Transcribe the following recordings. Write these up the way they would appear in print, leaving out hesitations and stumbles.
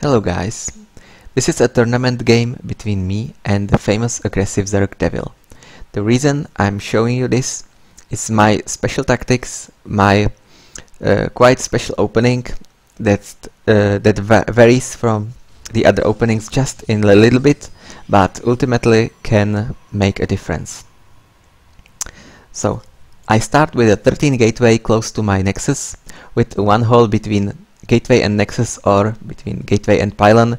Hello guys, this is a tournament game between me and the famous aggressive zerg DeViL. The reason I'm showing you this is my special tactics, my quite special opening that varies from the other openings just in a little bit, but ultimately can make a difference. So I start with a 13 gateway close to my nexus, with one hole between gateway and nexus, or between gateway and pylon,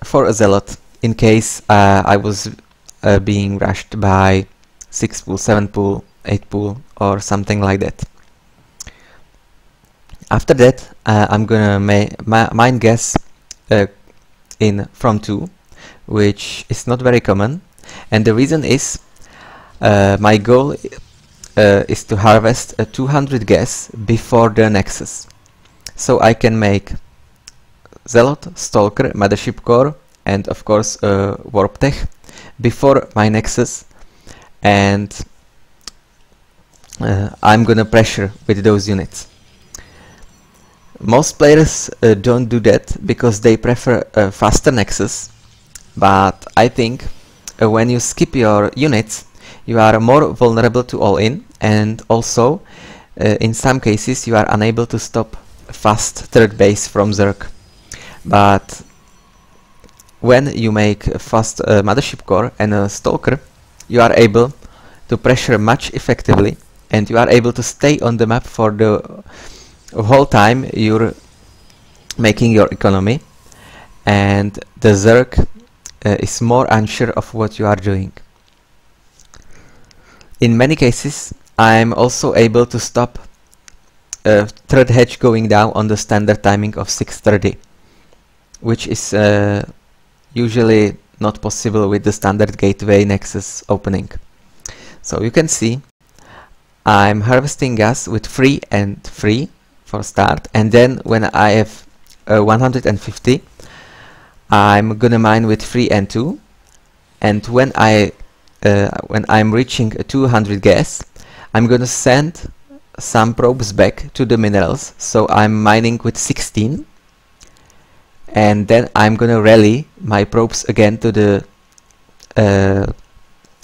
for a zealot in case I was being rushed by 6 pool, 7 pool, 8 pool or something like that. After that I'm gonna mine gas in from 2, which is not very common, and the reason is my goal is to harvest 200 gas before the nexus, so I can make zealot, stalker, mothership core, and of course warp tech before my nexus, and I'm gonna pressure with those units. Most players don't do that because they prefer a faster nexus, but I think when you skip your units you are more vulnerable to all-in, and also in some cases you are unable to stop fast third base from zerg. But when you make a fast mothership core and a stalker, you are able to pressure much effectively, and you are able to stay on the map for the whole time you're making your economy, and the zerg is more unsure of what you are doing. In many cases I'm also able to stop third hedge going down on the standard timing of 6:30, which is usually not possible with the standard gateway nexus opening. So you can see I'm harvesting gas with 3 and 3 for start, and then when I have 150 I'm gonna mine with 3 and 2, and when I'm reaching 200 gas I'm gonna send some probes back to the minerals, so I'm mining with 16, and then I'm gonna rally my probes again to the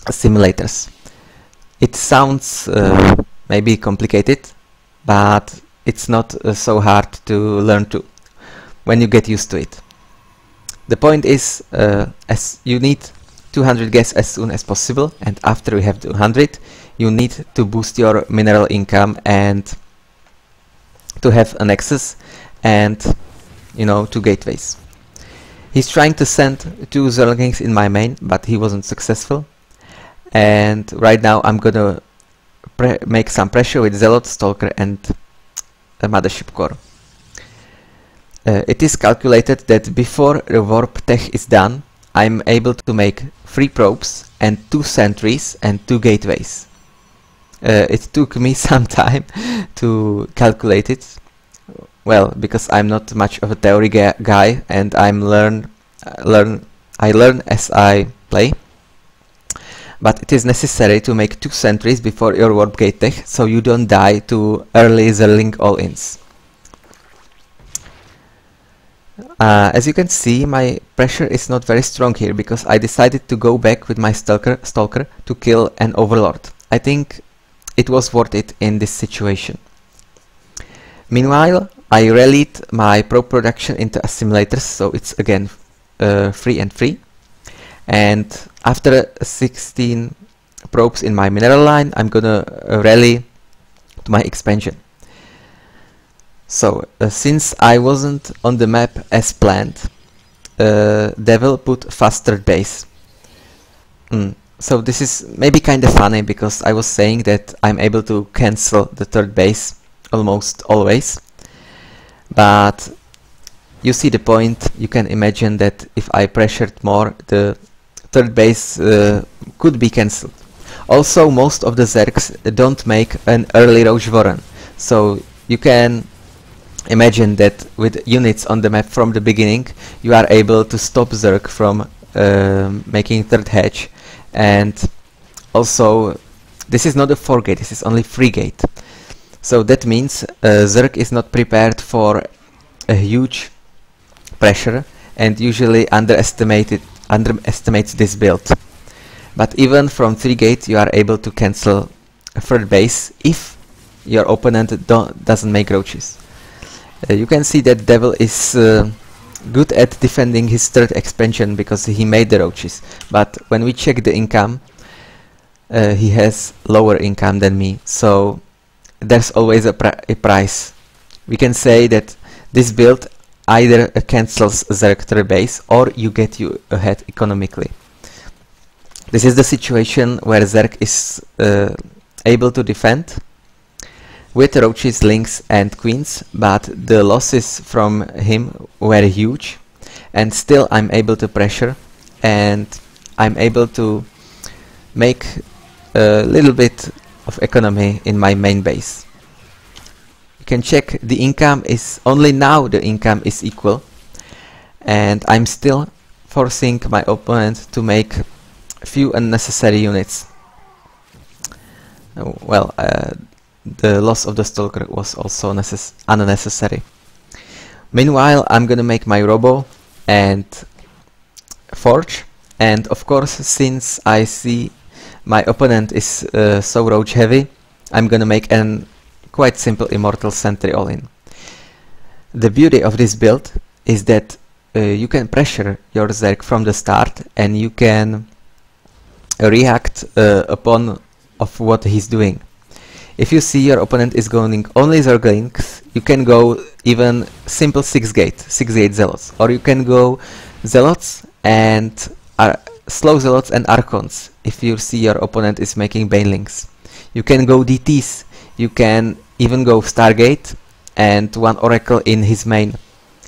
simulators. It sounds maybe complicated, but it's not so hard to learn to when you get used to it. The point is, as you need 200 gas as soon as possible, and after you have 200 you need to boost your mineral income and to have a nexus and, you know, 2 gateways. He's trying to send 2 zerglings in my main, but he wasn't successful, and right now I'm gonna make some pressure with zealot, stalker and a mothership core. It is calculated that before the warp tech is done I'm able to make 3 probes and 2 sentries and 2 gateways. It took me some time to calculate it, well, because I'm not much of a theory guy, and I learn as I play. But it is necessary to make 2 sentries before your warp gate tech, so you don't die to early zerling all-ins. As you can see, my pressure is not very strong here because I decided to go back with my stalker to kill an overlord. I think it was worth it in this situation. Meanwhile, I rallied my probe production into assimilators, so it's again 3 and 3. And after 16 probes in my mineral line, I'm gonna rally to my expansion. So since I wasn't on the map as planned, DeViL put faster base. So this is maybe kind of funny because I was saying that I'm able to cancel the third base almost always, but you see the point. You can imagine that if I pressured more, the third base could be cancelled. Also, most of the zergs don't make an early Roche Warren, so you can imagine that with units on the map from the beginning you are able to stop zerg from making third hedge. And also, this is not a 4 gate, this is only 3 gate, so that means zerg is not prepared for a huge pressure and usually underestimates this build. But even from 3 gate you are able to cancel a third base if your opponent doesn't make roaches. You can see that DeViL is good at defending his third expansion because he made the roaches, but when we check the income, he has lower income than me, so there's always a price. We can say that this build either cancels zerg third base or you get you ahead economically. This is the situation where zerg is able to defend with roaches, lynx and queens, but the losses from him were huge, and still I'm able to pressure and I'm able to make a little bit of economy in my main base. You can check the income is only now the income is equal, and I'm still forcing my opponent to make few unnecessary units. Well, the loss of the stalker was also unnecessary. Meanwhile, I'm gonna make my robo and forge, and of course, since I see my opponent is so roach heavy, I'm gonna make an quite simple immortal sentry all-in. The beauty of this build is that you can pressure your zerg from the start and you can react upon of what he's doing. If you see your opponent is going only zerglings, you can go even simple 6 gate zealots, or you can go zealots and slow zealots and archons if you see your opponent is making banelings. You can go DTs, you can even go Stargate and 1 oracle in his main.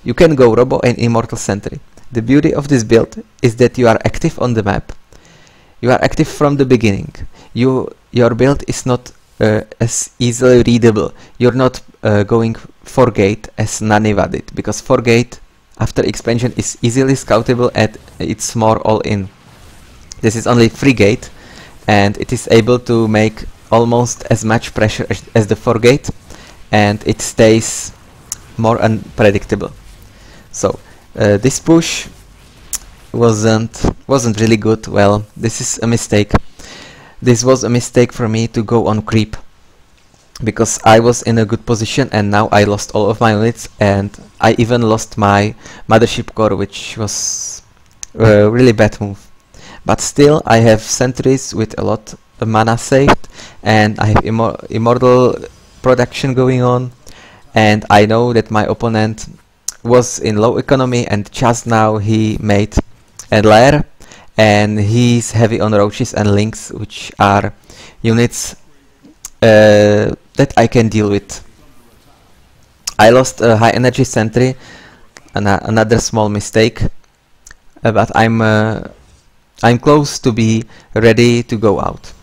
You can go robo and immortal sentry. The beauty of this build is that you are active on the map. You are active from the beginning. Your build is not as easily readable. You're not going 4 gate as Naniva did, because 4 gate after expansion is easily scoutable and it's more all in. This is only 3 gate and it is able to make almost as much pressure as the 4 gate, and it stays more unpredictable. So this push wasn't really good. Well, this is a mistake. This was a mistake for me to go on creep, because I was in a good position and now I lost all of my units, and I even lost my mothership core, which was a really bad move. But still I have sentries with a lot of mana saved, and I have immortal production going on, and I know that my opponent was in low economy and just now he made a lair, and he's heavy on roaches and lynx, which are units that I can deal with. I lost a high energy sentry, another small mistake, but I'm close to be ready to go out.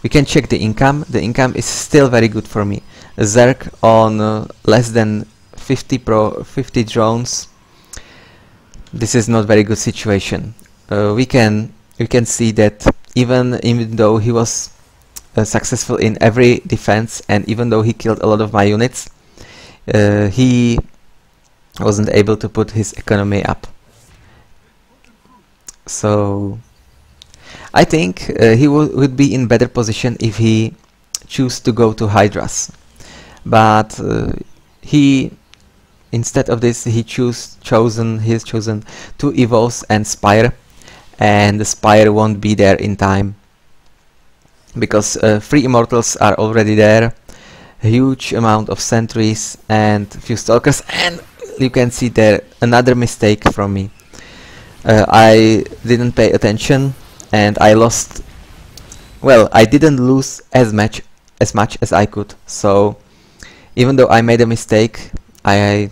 We can check the income. The income is still very good for me. A zerg on less than 50 drones. This is not very good situation. We can see that even though he was successful in every defense and even though he killed a lot of my units, he wasn't able to put his economy up. So I think he would be in better position if he choose to go to Hydras, but instead of this he has chosen 2 evos and Spire, and the Spire won't be there in time because 3 immortals are already there, a huge amount of sentries and few stalkers, and you can see there another mistake from me. I didn't pay attention and I lost, well, I didn't lose as much as I could, so even though I made a mistake, I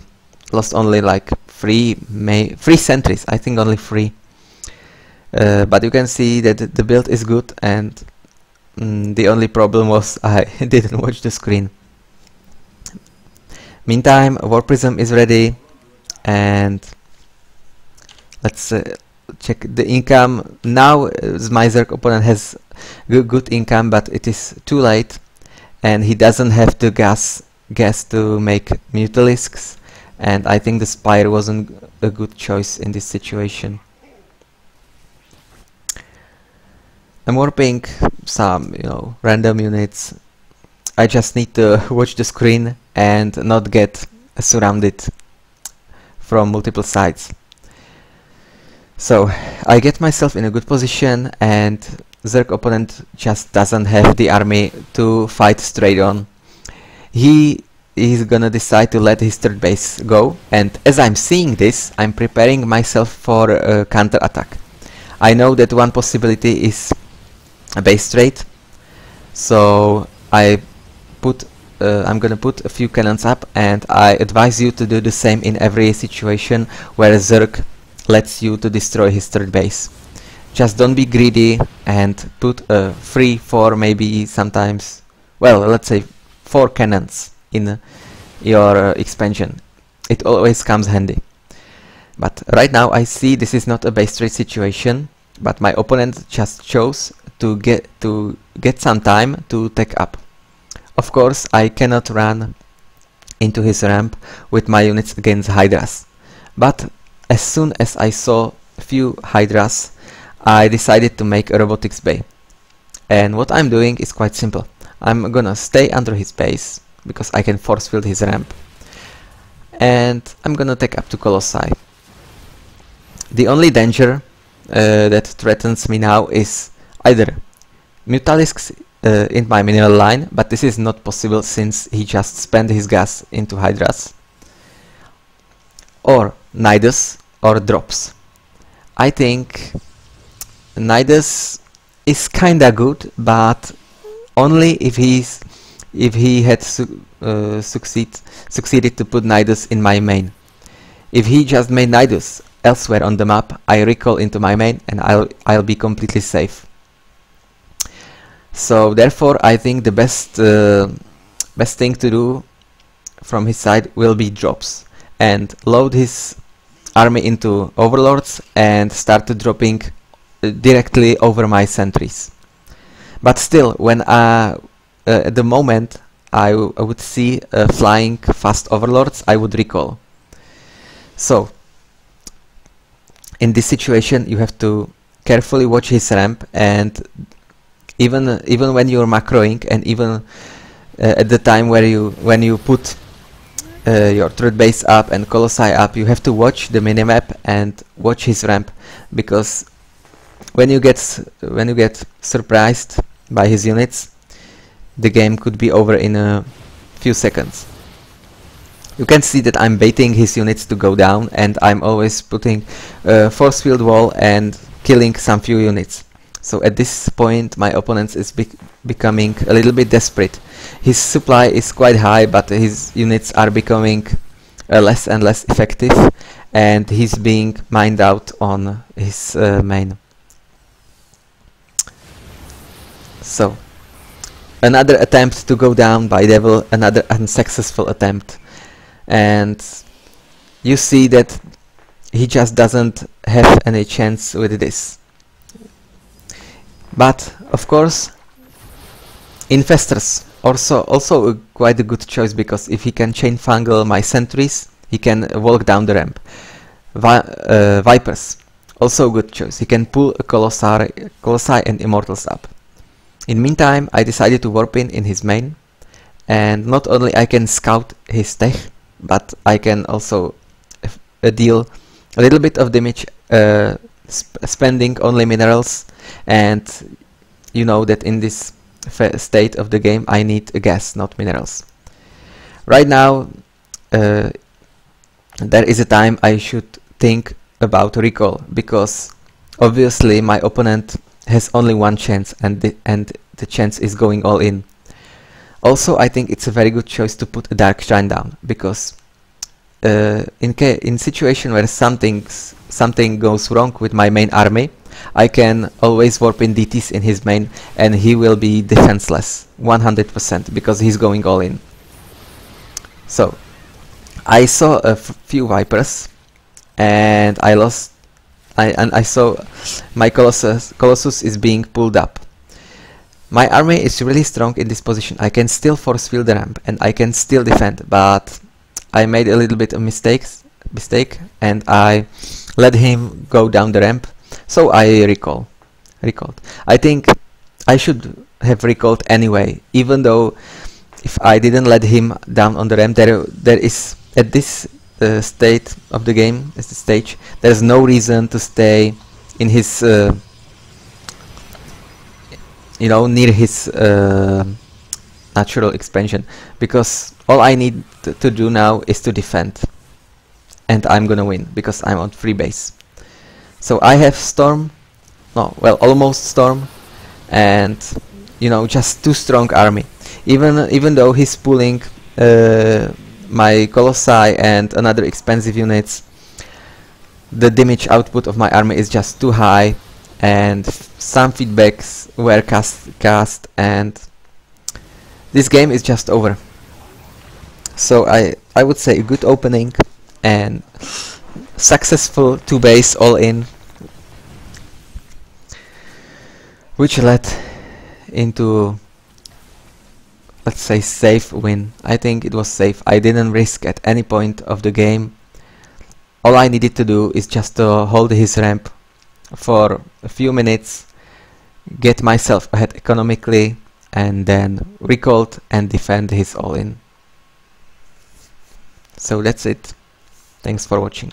lost only like 3 sentries, I think only 3. But you can see that the build is good, and the only problem was I didn't watch the screen. Meantime, War Prism is ready, and let's check the income. Now my zerg opponent has good income, but it is too late and he doesn't have the gas to make mutilisks, and I think the Spire wasn't a good choice in this situation. I'm warping some, random units. I just need to watch the screen and not get surrounded from multiple sides. So I get myself in a good position, and Zerg opponent just doesn't have the army to fight straight on. He is gonna decide to let his third base go, and as I'm seeing this, I'm preparing myself for a counter attack. I know that one possibility is a base trade, so I'm gonna put a few cannons up, and I advise you to do the same in every situation where Zerg lets you to destroy his third base. Just don't be greedy and put 3, 4, maybe sometimes, well, let's say 4 cannons in your expansion. It always comes handy. But right now I see this is not a base trade situation, but my opponent just chose to get some time to take up. Of course, I cannot run into his ramp with my units against Hydras, but as soon as I saw a few Hydras, I decided to make a robotics bay. And what I'm doing is quite simple. I'm gonna stay under his base, because I can force field his ramp, and I'm gonna take up to Colossi. The only danger that threatens me now is either Mutalisks in my mineral line, but this is not possible since he just spent his gas into Hydras, or Nidus or drops. I think Nidus is kinda good, but only if he had succeeded to put Nidus in my main. If he just made Nidus elsewhere on the map, I recall into my main and I'll be completely safe. So therefore I think the best thing to do from his side will be drops, and load his army into overlords and start dropping directly over my sentries. But still, when at the moment I would see flying fast overlords, I would recall. So in this situation you have to carefully watch his ramp, and even when you're macroing, and even at the time when you put your third base up and Colossi up, you have to watch the minimap and watch his ramp, because when you get surprised by his units, the game could be over in a few seconds. You can see that I'm baiting his units to go down, and I'm always putting force field wall and killing some few units. So at this point my opponent is becoming a little bit desperate. His supply is quite high, but his units are becoming less and less effective, and he's being mined out on his main. So another attempt to go down by DeViL, another unsuccessful attempt, and you see that he just doesn't have any chance with this. But of course Infestors also quite a good choice, because if he can chain fungal my sentries, he can walk down the ramp. Vipers, also a good choice. He can pull a Colossi and Immortals up. In meantime, I decided to warp in his main, and not only I can scout his tech, but I can also deal a little bit of damage spending only minerals, and you know that in this state of the game I need a gas, not minerals. Right now there is a time I should think about recall, because obviously my opponent has only one chance, and the chance is going all in. Also, I think it's a very good choice to put a Dark Shrine down, because in situation where something goes wrong with my main army, I can always warp in DTs in his main, and he will be defenseless 100%, because he's going all in. So I saw a few Vipers, and I saw my Colossus is being pulled up. My army is really strong in this position. I can still force field the ramp, and I can still defend, but I made a little bit of mistake, and I let him go down the ramp, so I recalled. I think I should have recalled anyway, even though if I didn't let him down on the ramp, there is at this state of the game, at this stage, there's no reason to stay in his you know, near his natural expansion, because all I need to do now is to defend, and I'm gonna win because I'm on free base. So I have Storm, no, well, almost Storm, and you know, just too strong army. Even though he's pulling my Colossi and another expensive units, the damage output of my army is just too high, and some feedbacks were cast, and this game is just over. So I would say a good opening and successful 2-base all-in, which led into, let's say, safe win. I think it was safe. I didn't risk at any point of the game. All I needed to do is just to hold his ramp for a few minutes, get myself ahead economically, and then recalled and defend his all-in. So that's it. Thanks for watching.